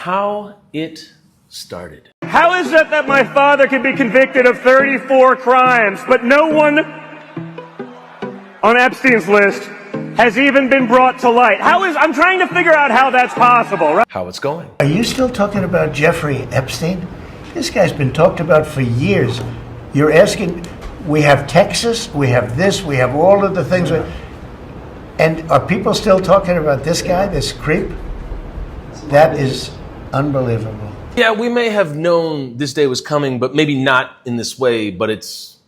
How it started. How is it that my father can be convicted of 34 crimes, but no one on Epstein's list has even been brought to light? I'm trying to figure out how that's possible, right? How it's going. Are you still talking about Jeffrey Epstein? This guy's been talked about for years. You're asking, we have Texas, we have this, we have all of the things. And are people still talking about this guy, this creep? That is unbelievable. Yeah, we may have known this day was coming, but maybe not in this way, but it's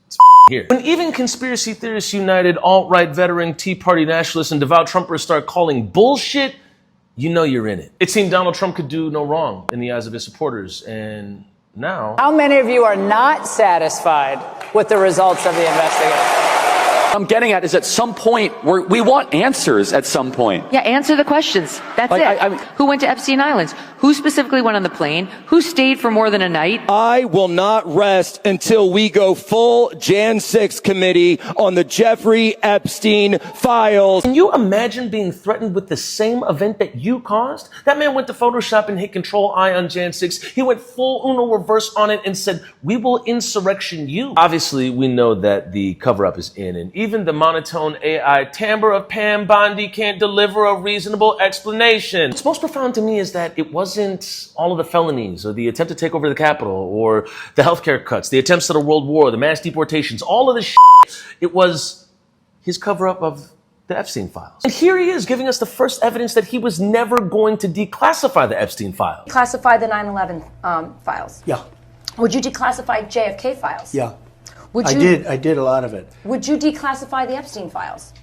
here. When even conspiracy theorists united, alt-right veteran, Tea Party nationalists, and devout Trumpers start calling bullshit, you know you're in it. It seemed Donald Trump could do no wrong in the eyes of his supporters, and now... How many of you are not satisfied with the results of the investigation? I'm getting at is at some point we want answers at some point. Yeah, answer the questions. That's it. Who went to Epstein Islands? Who specifically went on the plane? Who stayed for more than a night? I will not rest until we go full Jan 6 committee on the Jeffrey Epstein files. Can you imagine being threatened with the same event that you caused? That man went to Photoshop and hit Control-I on Jan 6. He went full Uno reverse on it and said, "We will insurrection you." Obviously, we know that the cover-up is in, and even the monotone AI timbre of Pam Bondi can't deliver a reasonable explanation. What's most profound to me is that it wasn't all of the felonies or the attempt to take over the Capitol or the healthcare cuts, the attempts at a world war, the mass deportations, all of this shit. It was his cover-up of the Epstein files. And here he is giving us the first evidence that he was never going to declassify the Epstein files. Classify the 9/11 files. Yeah. Would you declassify JFK files? Yeah. Would I you, did a lot of it. Would you declassify the Epstein files?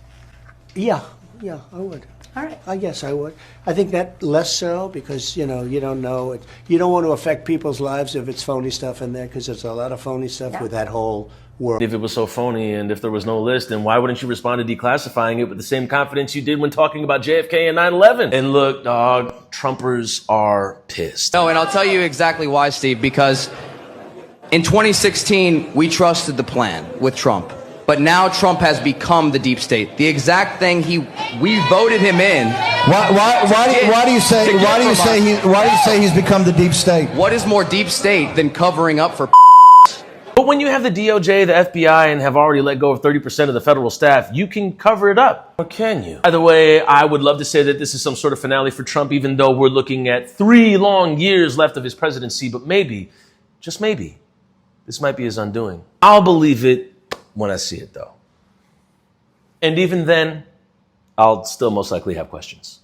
Yeah, I would. All right. I guess I would. I think that less so because, you don't know it. You don't want to affect people's lives if it's phony stuff in there because there's a lot of phony stuff with that whole world. If it was so phony and if there was no list, then why wouldn't you respond to declassifying it with the same confidence you did when talking about JFK and 9/11? And look, dog, Trumpers are pissed. No, and I'll tell you exactly why, Steve, because in 2016, we trusted the plan with Trump. But now Trump has become the deep state. The exact thing we voted him in. Why do you say he's become the deep state? What is more deep state than covering up for? But when you have the DOJ, the FBI, and have already let go of 30% of the federal staff, you can cover it up. Or can you? By the way, I would love to say that this is some sort of finale for Trump, even though we're looking at 3 long years left of his presidency. But maybe, just maybe, this might be his undoing. I'll believe it when I see it, though. And even then, I'll still most likely have questions.